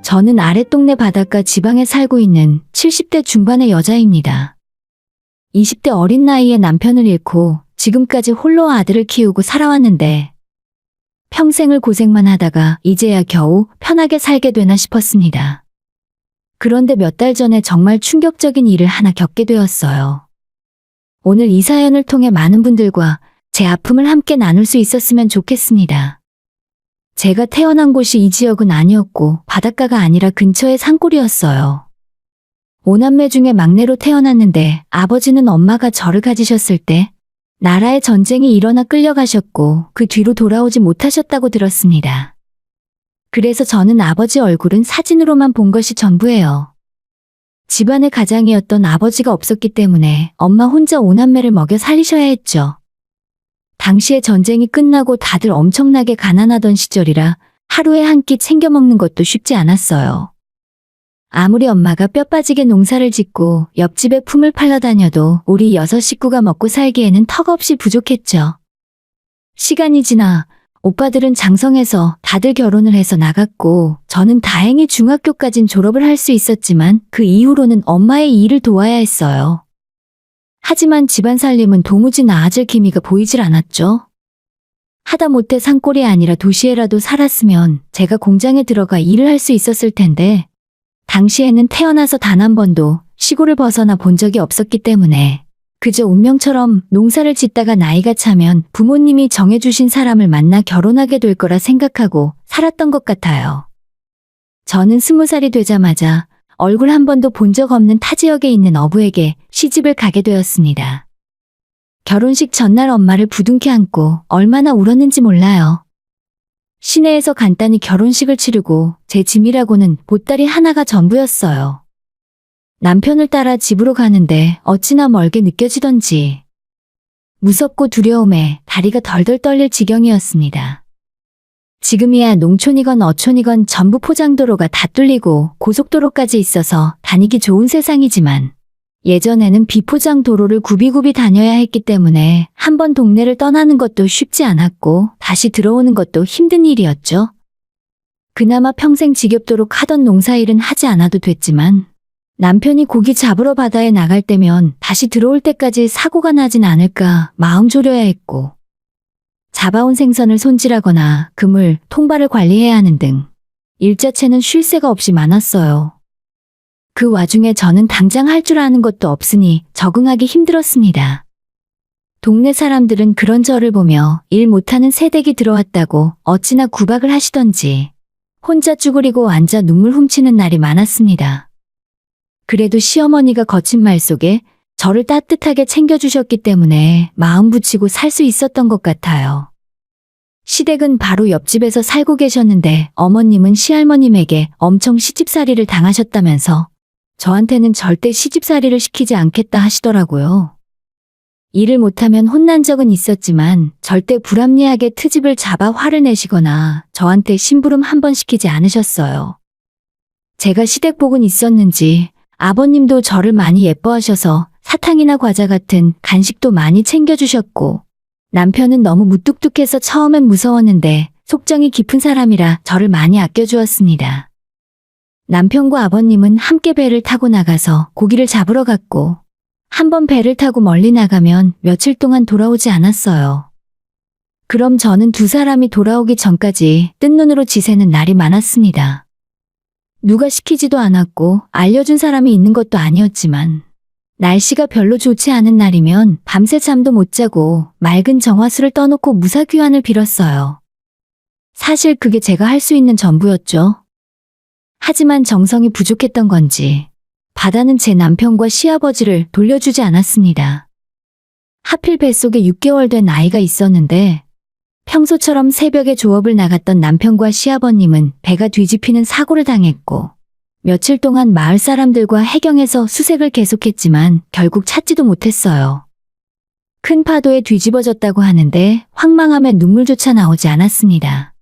저는 아랫동네 바닷가 지방에 살고 있는 70대 중반의 여자입니다. 20대 어린 나이에 남편을 잃고 지금까지 홀로 아들을 키우고 살아왔는데 평생을 고생만 하다가 이제야 겨우 편하게 살게 되나 싶었습니다. 그런데 몇 달 전에 정말 충격적인 일을 하나 겪게 되었어요. 오늘 이 사연을 통해 많은 분들과 제 아픔을 함께 나눌 수 있었으면 좋겠습니다. 제가 태어난 곳이 이 지역은 아니었고 바닷가가 아니라 근처의 산골이었어요. 5남매 중에 막내로 태어났는데 아버지는 엄마가 저를 가지셨을 때 나라에 전쟁이 일어나 끌려가셨고 그 뒤로 돌아오지 못하셨다고 들었습니다. 그래서 저는 아버지 얼굴은 사진으로만 본 것이 전부예요. 집안의 가장이었던 아버지가 없었기 때문에 엄마 혼자 5남매를 먹여 살리셔야 했죠. 당시에 전쟁이 끝나고 다들 엄청나게 가난하던 시절이라 하루에 한 끼 챙겨 먹는 것도 쉽지 않았어요. 아무리 엄마가 뼈 빠지게 농사를 짓고 옆집에 품을 팔러 다녀도 우리 6 식구가 먹고 살기에는 턱없이 부족했죠. 시간이 지나 오빠들은 장성해서 다들 결혼을 해서 나갔고 저는 다행히 중학교까진 졸업을 할 수 있었지만 그 이후로는 엄마의 일을 도와야 했어요. 하지만 집안 살림은 도무지 나아질 기미가 보이질 않았죠. 하다못해 산골이 아니라 도시에라도 살았으면 제가 공장에 들어가 일을 할 수 있었을 텐데 당시에는 태어나서 단 한 번도 시골을 벗어나 본 적이 없었기 때문에 그저 운명처럼 농사를 짓다가 나이가 차면 부모님이 정해주신 사람을 만나 결혼하게 될 거라 생각하고 살았던 것 같아요. 저는 20살이 되자마자 얼굴 한 번도 본 적 없는 타 지역에 있는 어부에게 시집을 가게 되었습니다. 결혼식 전날 엄마를 부둥켜 안고 얼마나 울었는지 몰라요. 시내에서 간단히 결혼식을 치르고 제 짐이라고는 보따리 하나가 전부였어요. 남편을 따라 집으로 가는데 어찌나 멀게 느껴지던지 무섭고 두려움에 다리가 덜덜 떨릴 지경이었습니다. 지금이야 농촌이건 어촌이건 전부 포장도로가 다 뚫리고 고속도로까지 있어서 다니기 좋은 세상이지만 예전에는 비포장 도로를 굽이굽이 다녀야 했기 때문에 한 번 동네를 떠나는 것도 쉽지 않았고 다시 들어오는 것도 힘든 일이었죠. 그나마 평생 지겹도록 하던 농사일은 하지 않아도 됐지만 남편이 고기 잡으러 바다에 나갈 때면 다시 들어올 때까지 사고가 나진 않을까 마음 졸여야 했고 잡아온 생선을 손질하거나 그물, 통발을 관리해야 하는 등 일 자체는 쉴 새가 없이 많았어요. 그 와중에 저는 당장 할 줄 아는 것도 없으니 적응하기 힘들었습니다. 동네 사람들은 그런 저를 보며 일 못하는 새댁이 들어왔다고 어찌나 구박을 하시던지 혼자 쭈그리고 앉아 눈물 훔치는 날이 많았습니다. 그래도 시어머니가 거친 말 속에 저를 따뜻하게 챙겨주셨기 때문에 마음 붙이고 살 수 있었던 것 같아요. 시댁은 바로 옆집에서 살고 계셨는데 어머님은 시할머님에게 엄청 시집살이를 당하셨다면서 저한테는 절대 시집살이를 시키지 않겠다 하시더라고요. 일을 못하면 혼난 적은 있었지만 절대 불합리하게 트집을 잡아 화를 내시거나 저한테 심부름 한 번 시키지 않으셨어요. 제가 시댁복은 있었는지 아버님도 저를 많이 예뻐하셔서 사탕이나 과자 같은 간식도 많이 챙겨주셨고 남편은 너무 무뚝뚝해서 처음엔 무서웠는데 속정이 깊은 사람이라 저를 많이 아껴주었습니다. 남편과 아버님은 함께 배를 타고 나가서 고기를 잡으러 갔고 한번 배를 타고 멀리 나가면 며칠 동안 돌아오지 않았어요. 그럼 저는 두 사람이 돌아오기 전까지 뜬 눈으로 지새는 날이 많았습니다. 누가 시키지도 않았고 알려준 사람이 있는 것도 아니었지만 날씨가 별로 좋지 않은 날이면 밤새 잠도 못 자고 맑은 정화수를 떠놓고 무사귀환을 빌었어요. 사실 그게 제가 할 수 있는 전부였죠. 하지만 정성이 부족했던 건지 바다는 제 남편과 시아버지를 돌려주지 않았습니다. 하필 뱃속에 6개월 된 아이가 있었는데 평소처럼 새벽에 조업을 나갔던 남편과 시아버님은 배가 뒤집히는 사고를 당했고 며칠 동안 마을 사람들과 해경에서 수색을 계속했지만 결국 찾지도 못했어요. 큰 파도에 뒤집어졌다고 하는데 황망함에 눈물조차 나오지 않았습니다.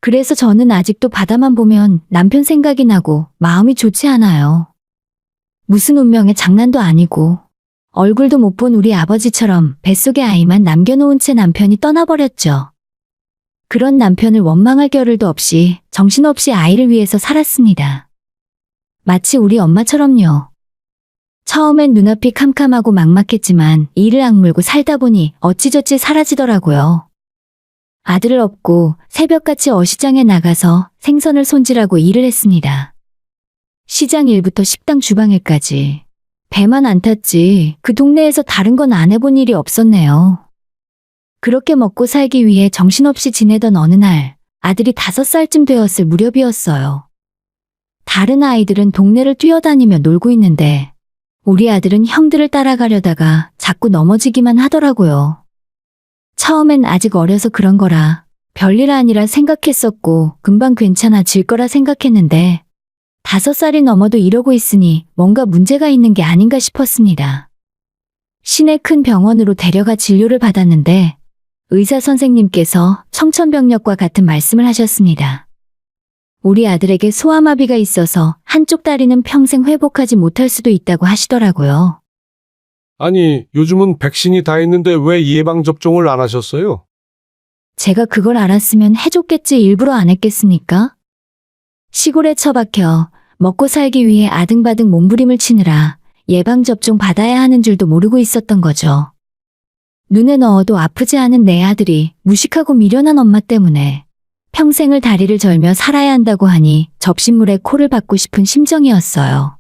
그래서 저는 아직도 바다만 보면 남편 생각이 나고 마음이 좋지 않아요. 무슨 운명의 장난도 아니고 얼굴도 못 본 우리 아버지처럼 뱃속의 아이만 남겨놓은 채 남편이 떠나버렸죠. 그런 남편을 원망할 겨를도 없이 정신없이 아이를 위해서 살았습니다. 마치 우리 엄마처럼요. 처음엔 눈앞이 캄캄하고 막막했지만 이를 악물고 살다 보니 어찌저찌 사라지더라고요. 아들을 업고 새벽같이 어시장에 나가서 생선을 손질하고 일을 했습니다. 시장 일부터 식당 주방일까지. 배만 안 탔지 그 동네에서 다른 건 안 해본 일이 없었네요. 그렇게 먹고 살기 위해 정신없이 지내던 어느 날 아들이 5살쯤 되었을 무렵이었어요. 다른 아이들은 동네를 뛰어다니며 놀고 있는데 우리 아들은 형들을 따라가려다가 자꾸 넘어지기만 하더라고요. 처음엔 아직 어려서 그런 거라 별일 아니라 생각했었고 금방 괜찮아질 거라 생각했는데 5살이 넘어도 이러고 있으니 뭔가 문제가 있는 게 아닌가 싶었습니다. 시내 큰 병원으로 데려가 진료를 받았는데 의사 선생님께서 청천벽력과 같은 말씀을 하셨습니다. 우리 아들에게 소아마비가 있어서 한쪽 다리는 평생 회복하지 못할 수도 있다고 하시더라고요. 아니, 요즘은 백신이 다 있는데 왜 예방접종을 안 하셨어요? 제가 그걸 알았으면 해줬겠지 일부러 안 했겠습니까? 시골에 처박혀 먹고 살기 위해 아등바등 몸부림을 치느라 예방접종 받아야 하는 줄도 모르고 있었던 거죠. 눈에 넣어도 아프지 않은 내 아들이 무식하고 미련한 엄마 때문에 평생을 다리를 절며 살아야 한다고 하니 접신물에 코를 박고 싶은 심정이었어요.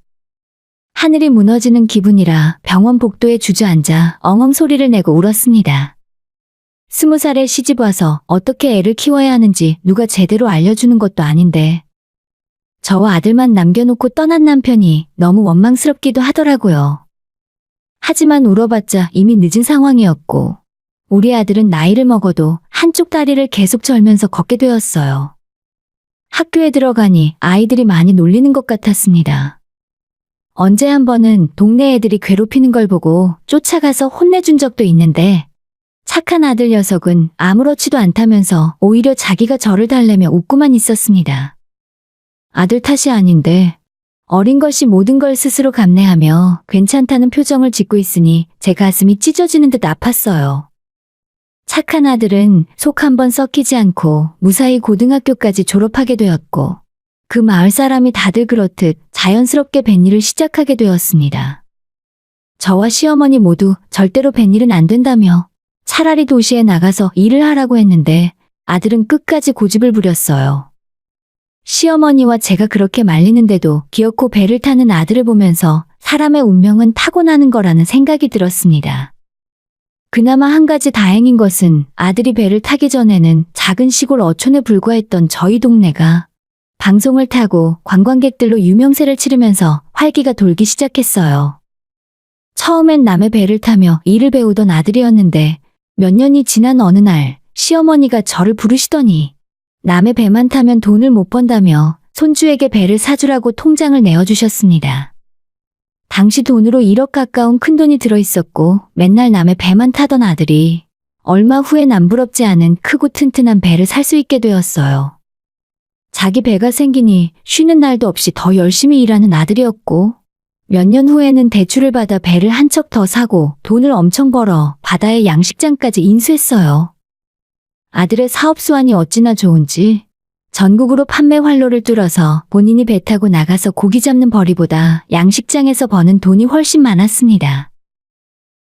하늘이 무너지는 기분이라 병원 복도에 주저앉아 엉엉 소리를 내고 울었습니다. 20살에 시집 와서 어떻게 애를 키워야 하는지 누가 제대로 알려주는 것도 아닌데 저와 아들만 남겨놓고 떠난 남편이 너무 원망스럽기도 하더라고요. 하지만 울어봤자 이미 늦은 상황이었고 우리 아들은 나이를 먹어도 한쪽 다리를 계속 절면서 걷게 되었어요. 학교에 들어가니 아이들이 많이 놀리는 것 같았습니다. 언제 한 번은 동네 애들이 괴롭히는 걸 보고 쫓아가서 혼내준 적도 있는데 착한 아들 녀석은 아무렇지도 않다면서 오히려 자기가 저를 달래며 웃고만 있었습니다. 아들 탓이 아닌데 어린 것이 모든 걸 스스로 감내하며 괜찮다는 표정을 짓고 있으니 제 가슴이 찢어지는 듯 아팠어요. 착한 아들은 속 한번 썩히지 않고 무사히 고등학교까지 졸업하게 되었고 그 마을 사람이 다들 그렇듯 자연스럽게 뱃일을 시작하게 되었습니다. 저와 시어머니 모두 절대로 뱃일은 안 된다며 차라리 도시에 나가서 일을 하라고 했는데 아들은 끝까지 고집을 부렸어요. 시어머니와 제가 그렇게 말리는데도 기어코 배를 타는 아들을 보면서 사람의 운명은 타고나는 거라는 생각이 들었습니다. 그나마 한 가지 다행인 것은 아들이 배를 타기 전에는 작은 시골 어촌에 불과했던 저희 동네가 방송을 타고 관광객들로 유명세를 치르면서 활기가 돌기 시작했어요. 처음엔 남의 배를 타며 일을 배우던 아들이었는데 몇 년이 지난 어느 날 시어머니가 저를 부르시더니 남의 배만 타면 돈을 못 번다며 손주에게 배를 사주라고 통장을 내어주셨습니다. 당시 돈으로 1억 가까운 큰돈이 들어있었고 맨날 남의 배만 타던 아들이 얼마 후에 남부럽지 않은 크고 튼튼한 배를 살 수 있게 되었어요. 자기 배가 생기니 쉬는 날도 없이 더 열심히 일하는 아들이었고 몇 년 후에는 대출을 받아 배를 한 척 더 사고 돈을 엄청 벌어 바다의 양식장까지 인수했어요. 아들의 사업 수완이 어찌나 좋은지 전국으로 판매 활로를 뚫어서 본인이 배 타고 나가서 고기 잡는 벌이보다 양식장에서 버는 돈이 훨씬 많았습니다.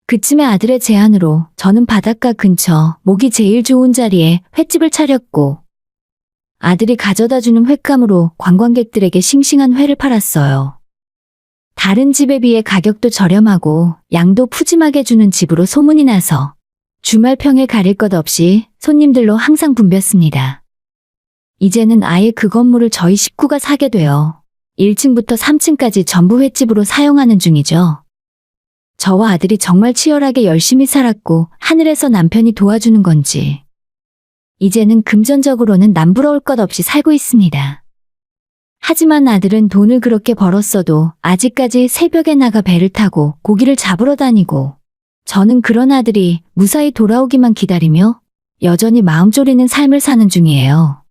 그쯤에 아들의 제안으로 저는 바닷가 근처 목이 제일 좋은 자리에 횟집을 차렸고 아들이 가져다주는 횟감으로 관광객들에게 싱싱한 회를 팔았어요. 다른 집에 비해 가격도 저렴하고 양도 푸짐하게 주는 집으로 소문이 나서 주말 평일 가릴 것 없이 손님들로 항상 붐볐습니다. 이제는 아예 그 건물을 저희 식구가 사게 되어 1층부터 3층까지 전부 횟집으로 사용하는 중이죠. 저와 아들이 정말 치열하게 열심히 살았고 하늘에서 남편이 도와주는 건지 이제는 금전적으로는 남부러울 것 없이 살고 있습니다. 하지만 아들은 돈을 그렇게 벌었어도 아직까지 새벽에 나가 배를 타고 고기를 잡으러 다니고 저는 그런 아들이 무사히 돌아오기만 기다리며 여전히 마음 졸이는 삶을 사는 중이에요.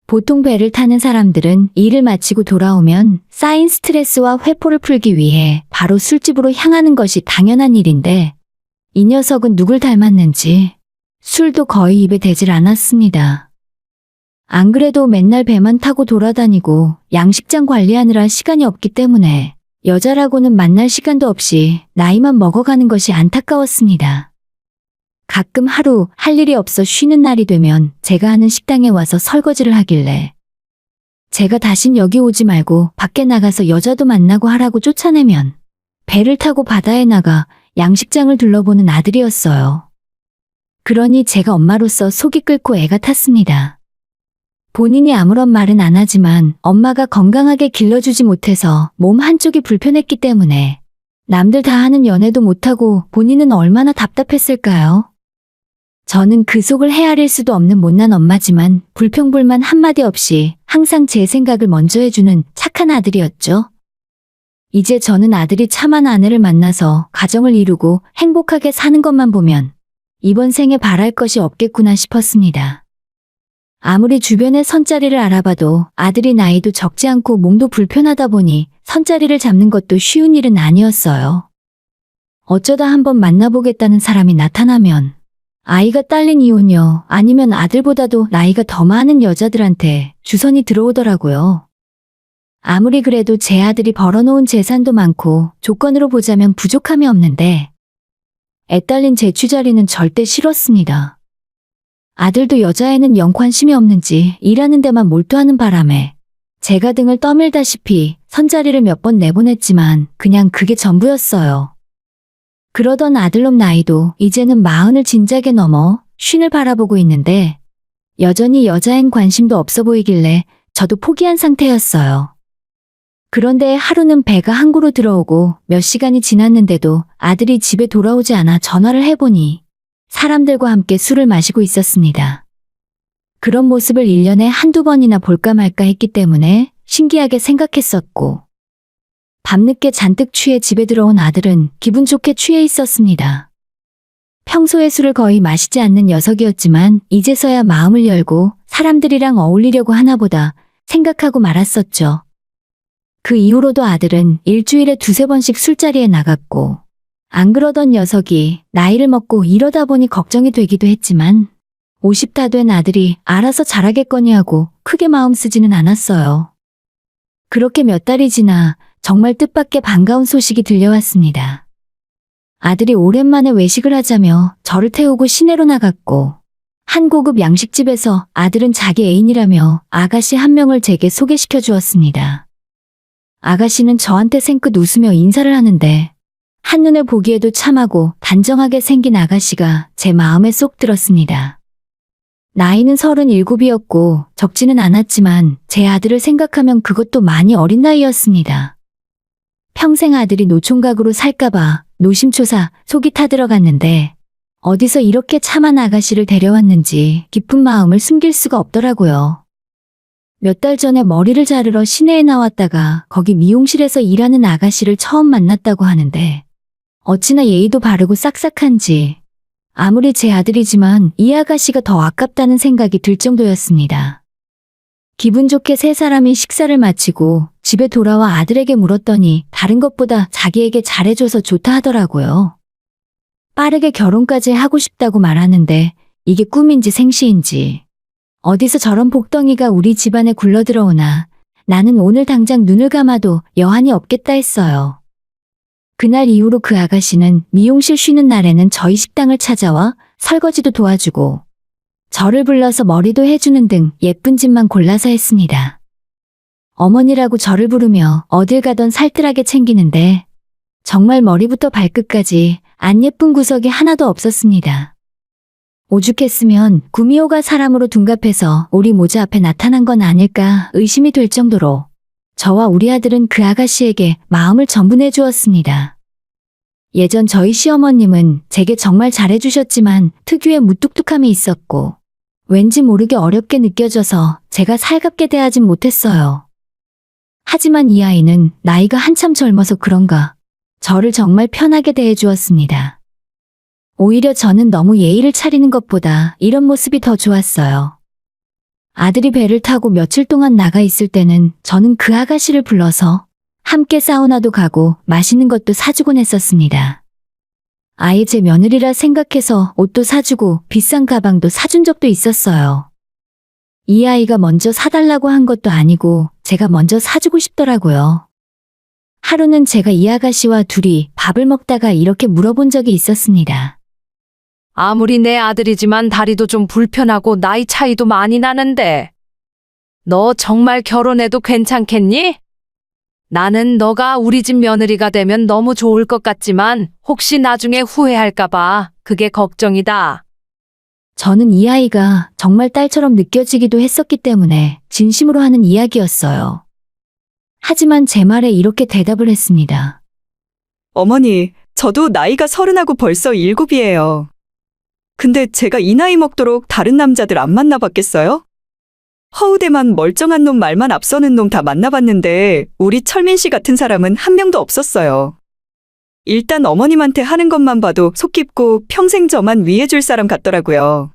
보통 배를 타는 사람들은 일을 마치고 돌아오면 쌓인 스트레스와 회포를 풀기 위해 바로 술집으로 향하는 것이 당연한 일인데 이 녀석은 누굴 닮았는지 술도 거의 입에 대질 않았습니다. 안 그래도 맨날 배만 타고 돌아다니고 양식장 관리하느라 시간이 없기 때문에 여자라고는 만날 시간도 없이 나이만 먹어가는 것이 안타까웠습니다. 가끔 하루 할 일이 없어 쉬는 날이 되면 제가 하는 식당에 와서 설거지를 하길래 제가 다신 여기 오지 말고 밖에 나가서 여자도 만나고 하라고 쫓아내면 배를 타고 바다에 나가 양식장을 둘러보는 아들이었어요. 그러니 제가 엄마로서 속이 끓고 애가 탔습니다. 본인이 아무런 말은 안 하지만 엄마가 건강하게 길러주지 못해서 몸 한쪽이 불편했기 때문에 남들 다 하는 연애도 못하고 본인은 얼마나 답답했을까요? 저는 그 속을 헤아릴 수도 없는 못난 엄마지만 불평불만 한마디 없이 항상 제 생각을 먼저 해주는 착한 아들이었죠. 이제 저는 아들이 참한 아내를 만나서 가정을 이루고 행복하게 사는 것만 보면 이번 생에 바랄 것이 없겠구나 싶었습니다. 아무리 주변에 선자리를 알아봐도 아들이 나이도 적지 않고 몸도 불편하다 보니 선자리를 잡는 것도 쉬운 일은 아니었어요. 어쩌다 한번 만나보겠다는 사람이 나타나면 아이가 딸린 이혼녀 아니면 아들보다도 나이가 더 많은 여자들한테 주선이 들어오더라고요. 아무리 그래도 제 아들이 벌어놓은 재산도 많고 조건으로 보자면 부족함이 없는데 애 딸린 제 취자리는 절대 싫었습니다. 아들도 여자애는 영 관심이 없는지 일하는 데만 몰두하는 바람에 제가 등을 떠밀다시피 선자리를 몇 번 내보냈지만 그냥 그게 전부였어요. 그러던 아들놈 나이도 이제는 40을 진작에 넘어 50을 바라보고 있는데 여전히 여자엔 관심도 없어 보이길래 저도 포기한 상태였어요. 그런데 하루는 배가 항구로 들어오고 몇 시간이 지났는데도 아들이 집에 돌아오지 않아 전화를 해보니 사람들과 함께 술을 마시고 있었습니다. 그런 모습을 1년에 한두 번이나 볼까 말까 했기 때문에 신기하게 생각했었고 밤늦게 잔뜩 취해 집에 들어온 아들은 기분 좋게 취해 있었습니다. 평소에 술을 거의 마시지 않는 녀석이었지만 이제서야 마음을 열고 사람들이랑 어울리려고 하나 보다 생각하고 말았었죠. 그 이후로도 아들은 일주일에 2~3번씩 술자리에 나갔고 안 그러던 녀석이 나이를 먹고 이러다 보니 걱정이 되기도 했지만 50 다 된 아들이 알아서 잘하겠거니 하고 크게 마음 쓰지는 않았어요. 그렇게 몇 달이 지나 정말 뜻밖의 반가운 소식이 들려왔습니다. 아들이 오랜만에 외식을 하자며 저를 태우고 시내로 나갔고 한 고급 양식집에서 아들은 자기 애인이라며 아가씨 한 명을 제게 소개시켜 주었습니다. 아가씨는 저한테 생긋 웃으며 인사를 하는데 한눈에 보기에도 참하고 단정하게 생긴 아가씨가 제 마음에 쏙 들었습니다. 나이는 37이었고 적지는 않았지만 제 아들을 생각하면 그것도 많이 어린 나이였습니다. 평생 아들이 노총각으로 살까봐 노심초사 속이 타들어갔는데 어디서 이렇게 참한 아가씨를 데려왔는지 깊은 마음을 숨길 수가 없더라고요. 몇 달 전에 머리를 자르러 시내에 나왔다가 거기 미용실에서 일하는 아가씨를 처음 만났다고 하는데 어찌나 예의도 바르고 싹싹한지 아무리 제 아들이지만 이 아가씨가 더 아깝다는 생각이 들 정도였습니다. 기분 좋게 세 사람이 식사를 마치고 집에 돌아와 아들에게 물었더니 다른 것보다 자기에게 잘해줘서 좋다 하더라고요. 빠르게 결혼까지 하고 싶다고 말하는데 이게 꿈인지 생시인지 어디서 저런 복덩이가 우리 집안에 굴러들어오나 나는 오늘 당장 눈을 감아도 여한이 없겠다 했어요. 그날 이후로 그 아가씨는 미용실 쉬는 날에는 저희 식당을 찾아와 설거지도 도와주고 저를 불러서 머리도 해주는 등 예쁜 짓만 골라서 했습니다. 어머니라고 저를 부르며 어딜 가던 살뜰하게 챙기는데 정말 머리부터 발끝까지 안 예쁜 구석이 하나도 없었습니다. 오죽했으면 구미호가 사람으로 둔갑해서 우리 모자 앞에 나타난 건 아닐까 의심이 될 정도로 저와 우리 아들은 그 아가씨에게 마음을 전부 내주었습니다. 예전 저희 시어머님은 제게 정말 잘해주셨지만 특유의 무뚝뚝함이 있었고 왠지 모르게 어렵게 느껴져서 제가 살갑게 대하진 못했어요. 하지만 이 아이는 나이가 한참 젊어서 그런가 저를 정말 편하게 대해주었습니다. 오히려 저는 너무 예의를 차리는 것보다 이런 모습이 더 좋았어요. 아들이 배를 타고 며칠 동안 나가 있을 때는 저는 그 아가씨를 불러서 함께 사우나도 가고 맛있는 것도 사주곤 했었습니다. 아예 제 며느리라 생각해서 옷도 사주고 비싼 가방도 사준 적도 있었어요. 이 아이가 먼저 사달라고 한 것도 아니고 제가 먼저 사주고 싶더라고요. 하루는 제가 이 아가씨와 둘이 밥을 먹다가 이렇게 물어본 적이 있었습니다. 아무리 내 아들이지만 다리도 좀 불편하고 나이 차이도 많이 나는데 너 정말 결혼해도 괜찮겠니? 나는 너가 우리 집 며느리가 되면 너무 좋을 것 같지만 혹시 나중에 후회할까봐 그게 걱정이다. 저는 이 아이가 정말 딸처럼 느껴지기도 했었기 때문에 진심으로 하는 이야기였어요. 하지만 제 말에 이렇게 대답을 했습니다. 어머니, 저도 나이가 30하고 벌써 7이에요. 근데 제가 이 나이 먹도록 다른 남자들 안 만나봤겠어요? 허우대만 멀쩡한 놈 말만 앞서는 놈 다 만나봤는데 우리 철민 씨 같은 사람은 한 명도 없었어요. 일단 어머님한테 하는 것만 봐도 속 깊고 평생 저만 위해줄 사람 같더라고요.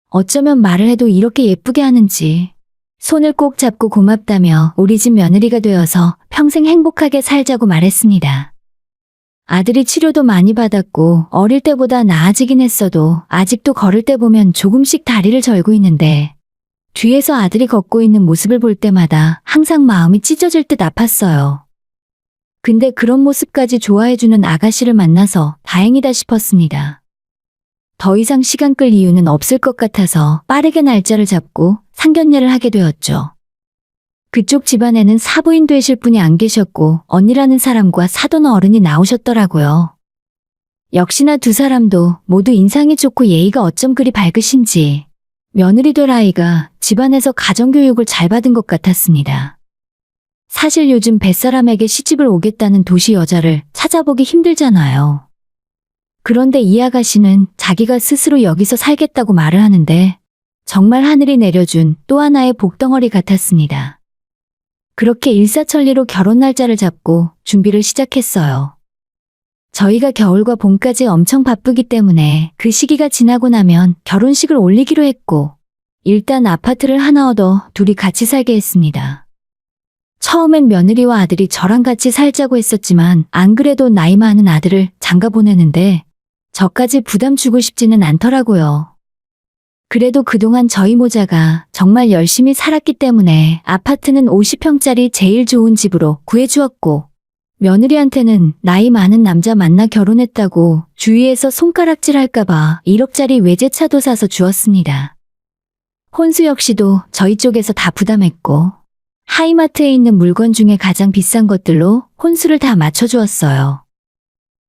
어쩌면 말을 해도 이렇게 예쁘게 하는지. 손을 꼭 잡고 고맙다며 우리 집 며느리가 되어서 평생 행복하게 살자고 말했습니다. 아들이 치료도 많이 받았고 어릴 때보다 나아지긴 했어도 아직도 걸을 때 보면 조금씩 다리를 절고 있는데 뒤에서 아들이 걷고 있는 모습을 볼 때마다 항상 마음이 찢어질 듯 아팠어요. 근데 그런 모습까지 좋아해주는 아가씨를 만나서 다행이다 싶었습니다. 더 이상 시간 끌 이유는 없을 것 같아서 빠르게 날짜를 잡고 상견례를 하게 되었죠. 그쪽 집안에는 사부인 되실 분이 안 계셨고 언니라는 사람과 사돈 어른이 나오셨더라고요. 역시나 두 사람도 모두 인상이 좋고 예의가 어쩜 그리 밝으신지 며느리 될 아이가 집안에서 가정교육을 잘 받은 것 같았습니다. 사실 요즘 뱃사람에게 시집을 오겠다는 도시 여자를 찾아보기 힘들잖아요. 그런데 이 아가씨는 자기가 스스로 여기서 살겠다고 말을 하는데 정말 하늘이 내려준 또 하나의 복덩어리 같았습니다. 그렇게 일사천리로 결혼 날짜를 잡고 준비를 시작했어요. 저희가 겨울과 봄까지 엄청 바쁘기 때문에 그 시기가 지나고 나면 결혼식을 올리기로 했고 일단 아파트를 하나 얻어 둘이 같이 살게 했습니다. 처음엔 며느리와 아들이 저랑 같이 살자고 했었지만 안 그래도 나이 많은 아들을 장가 보내는데 저까지 부담 주고 싶지는 않더라고요. 그래도 그동안 저희 모자가 정말 열심히 살았기 때문에 아파트는 50평짜리 제일 좋은 집으로 구해주었고 며느리한테는 나이 많은 남자 만나 결혼했다고 주위에서 손가락질 할까봐 1억짜리 외제차도 사서 주었습니다. 혼수 역시도 저희 쪽에서 다 부담했고 하이마트에 있는 물건 중에 가장 비싼 것들로 혼수를 다 맞춰주었어요.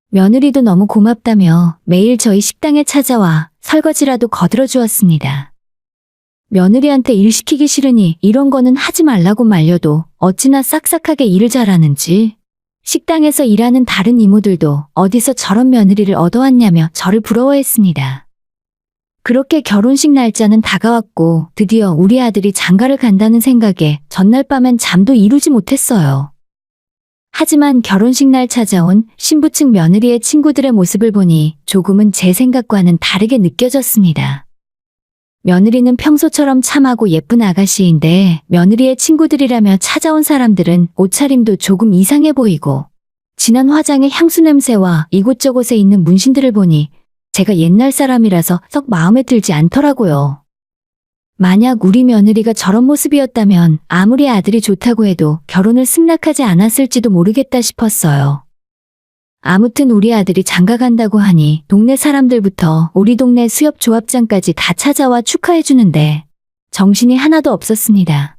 며느리도 너무 고맙다며 매일 저희 식당에 찾아와 설거지라도 거들어 주었습니다. 며느리한테 일 시키기 싫으니 이런 거는 하지 말라고 말려도 어찌나 싹싹하게 일을 잘하는지 식당에서 일하는 다른 이모들도 어디서 저런 며느리를 얻어왔냐며 저를 부러워했습니다. 그렇게 결혼식 날짜는 다가왔고 드디어 우리 아들이 장가를 간다는 생각에 전날 밤엔 잠도 이루지 못했어요. 하지만 결혼식 날 찾아온 신부 측 며느리의 친구들의 모습을 보니 조금은 제 생각과는 다르게 느껴졌습니다. 며느리는 평소처럼 참하고 예쁜 아가씨인데 며느리의 친구들이라며 찾아온 사람들은 옷차림도 조금 이상해 보이고 진한 화장의 향수 냄새와 이곳저곳에 있는 문신들을 보니 제가 옛날 사람이라서 썩 마음에 들지 않더라고요. 만약 우리 며느리가 저런 모습이었다면 아무리 아들이 좋다고 해도 결혼을 승낙하지 않았을지도 모르겠다 싶었어요. 아무튼 우리 아들이 장가 간다고 하니 동네 사람들부터 우리 동네 수협조합장까지 다 찾아와 축하해주는데 정신이 하나도 없었습니다.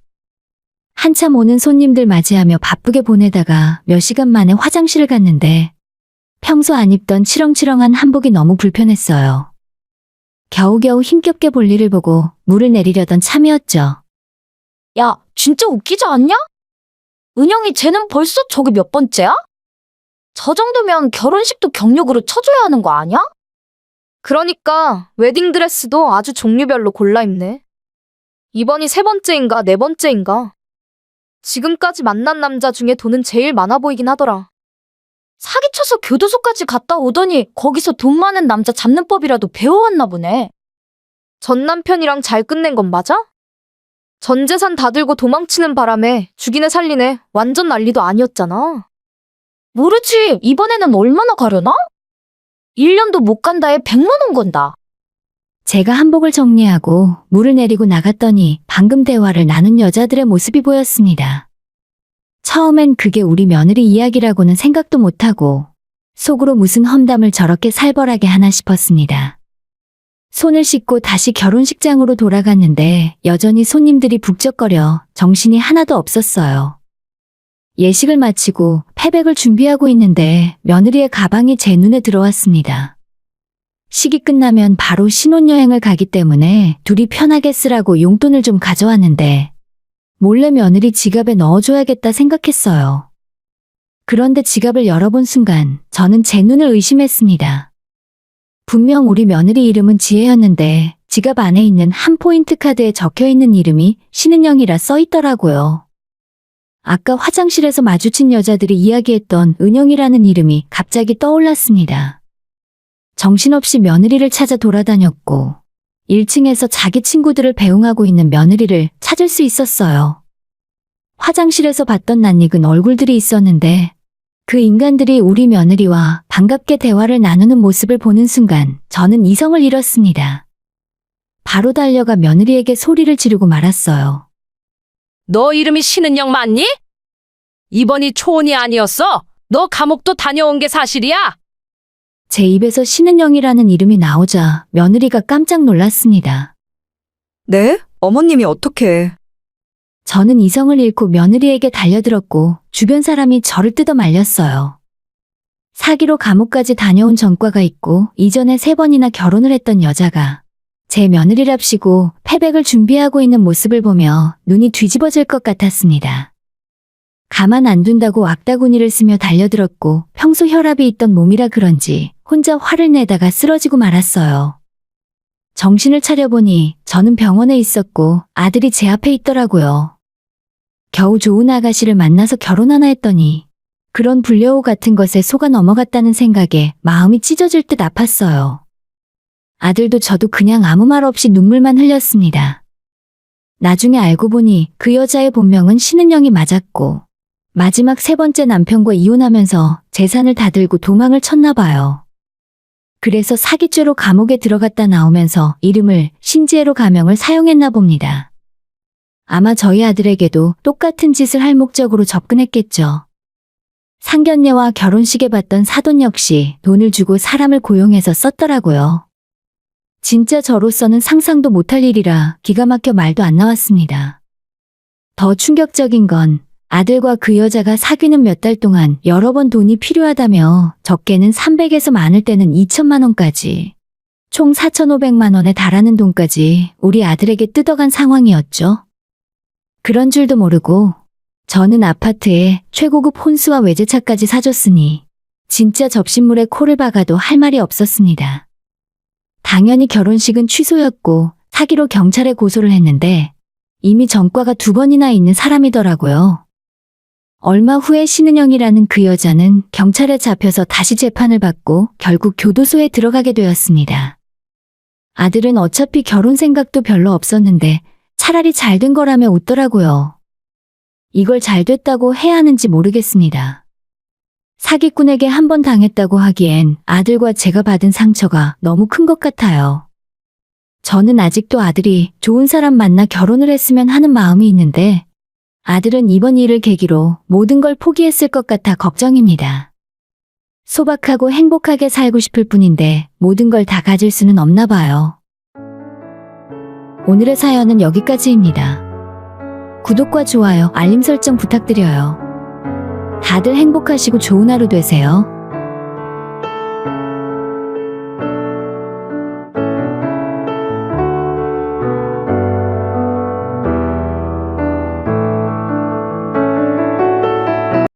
한참 오는 손님들 맞이하며 바쁘게 보내다가 몇 시간 만에 화장실을 갔는데 평소 안 입던 치렁치렁한 한복이 너무 불편했어요. 겨우겨우 힘겹게 볼일을 보고 물을 내리려던 참이었죠. 야, 진짜 웃기지 않냐? 은영이 쟤는 벌써 저기 몇 번째야? 저 정도면 결혼식도 경력으로 쳐줘야 하는 거 아니야? 그러니까 웨딩드레스도 아주 종류별로 골라 입네. 이번이 3번째인가 4번째인가. 지금까지 만난 남자 중에 돈은 제일 많아 보이긴 하더라. 사기쳐서 교도소까지 갔다 오더니 거기서 돈 많은 남자 잡는 법이라도 배워왔나 보네. 전 남편이랑 잘 끝낸 건 맞아? 전 재산 다 들고 도망치는 바람에 죽이네 살리네 완전 난리도 아니었잖아. 모르지, 이번에는 얼마나 가려나? 1년도 못 간다에 100만 원 건다. 제가 한복을 정리하고 물을 내리고 나갔더니 방금 대화를 나눈 여자들의 모습이 보였습니다. 처음엔 그게 우리 며느리 이야기라고는 생각도 못하고 속으로 무슨 험담을 저렇게 살벌하게 하나 싶었습니다. 손을 씻고 다시 결혼식장으로 돌아갔는데 여전히 손님들이 북적거려 정신이 하나도 없었어요. 예식을 마치고 패백을 준비하고 있는데 며느리의 가방이 제 눈에 들어왔습니다. 식이 끝나면 바로 신혼여행을 가기 때문에 둘이 편하게 쓰라고 용돈을 좀 가져왔는데 몰래 며느리 지갑에 넣어줘야겠다 생각했어요. 그런데 지갑을 열어본 순간 저는 제 눈을 의심했습니다. 분명 우리 며느리 이름은 지혜였는데 지갑 안에 있는 한 포인트 카드에 적혀있는 이름이 신은영이라 써있더라고요. 아까 화장실에서 마주친 여자들이 이야기했던 은영이라는 이름이 갑자기 떠올랐습니다. 정신없이 며느리를 찾아 돌아다녔고 1층에서 자기 친구들을 배웅하고 있는 며느리를 찾을 수 있었어요. 화장실에서 봤던 낯익은 얼굴들이 있었는데 그 인간들이 우리 며느리와 반갑게 대화를 나누는 모습을 보는 순간 저는 이성을 잃었습니다. 바로 달려가 며느리에게 소리를 지르고 말았어요. 너 이름이 신은영 맞니? 이번이 초혼이 아니었어? 너 감옥도 다녀온 게 사실이야? 제 입에서 신은영이라는 이름이 나오자 며느리가 깜짝 놀랐습니다. 네? 어머님이 어떻게? 저는 이성을 잃고 며느리에게 달려들었고 주변 사람이 저를 뜯어 말렸어요. 사기로 감옥까지 다녀온 전과가 있고 이전에 3번이나 결혼을 했던 여자가 제 며느리랍시고 패백을 준비하고 있는 모습을 보며 눈이 뒤집어질 것 같았습니다. 가만 안 둔다고 악다구니를 쓰며 달려들었고 평소 혈압이 있던 몸이라 그런지 혼자 화를 내다가 쓰러지고 말았어요. 정신을 차려보니 저는 병원에 있었고 아들이 제 앞에 있더라고요. 겨우 좋은 아가씨를 만나서 결혼하나 했더니 그런 불려우 같은 것에 속아 넘어갔다는 생각에 마음이 찢어질 듯 아팠어요. 아들도 저도 그냥 아무 말 없이 눈물만 흘렸습니다. 나중에 알고 보니 그 여자의 본명은 신은영이 맞았고 마지막 3번째 남편과 이혼하면서 재산을 다 들고 도망을 쳤나 봐요. 그래서 사기죄로 감옥에 들어갔다 나오면서 이름을 신지혜로 가명을 사용했나 봅니다. 아마 저희 아들에게도 똑같은 짓을 할 목적으로 접근했겠죠. 상견례와 결혼식에 받던 사돈 역시 돈을 주고 사람을 고용해서 썼더라고요. 진짜 저로서는 상상도 못할 일이라 기가 막혀 말도 안 나왔습니다. 더 충격적인 건 아들과 그 여자가 사귀는 몇 달 동안 여러 번 돈이 필요하다며 적게는 300에서 많을 때는 2천만 원까지 총 4,500만 원에 달하는 돈까지 우리 아들에게 뜯어간 상황이었죠. 그런 줄도 모르고 저는 아파트에 최고급 혼수와 외제차까지 사줬으니 진짜 접신물에 코를 박아도 할 말이 없었습니다. 당연히 결혼식은 취소였고 사기로 경찰에 고소를 했는데 이미 전과가 2번이나 있는 사람이더라고요. 얼마 후에 신은영이라는 그 여자는 경찰에 잡혀서 다시 재판을 받고 결국 교도소에 들어가게 되었습니다. 아들은 어차피 결혼 생각도 별로 없었는데 차라리 잘 된 거라며 웃더라고요. 이걸 잘 됐다고 해야 하는지 모르겠습니다. 사기꾼에게 한 번 당했다고 하기엔 아들과 제가 받은 상처가 너무 큰 것 같아요. 저는 아직도 아들이 좋은 사람 만나 결혼을 했으면 하는 마음이 있는데 아들은 이번 일을 계기로 모든 걸 포기했을 것 같아 걱정입니다. 소박하고 행복하게 살고 싶을 뿐인데 모든 걸 다 가질 수는 없나 봐요. 오늘의 사연은 여기까지입니다. 구독과 좋아요, 알림 설정 부탁드려요. 다들 행복하시고 좋은 하루 되세요.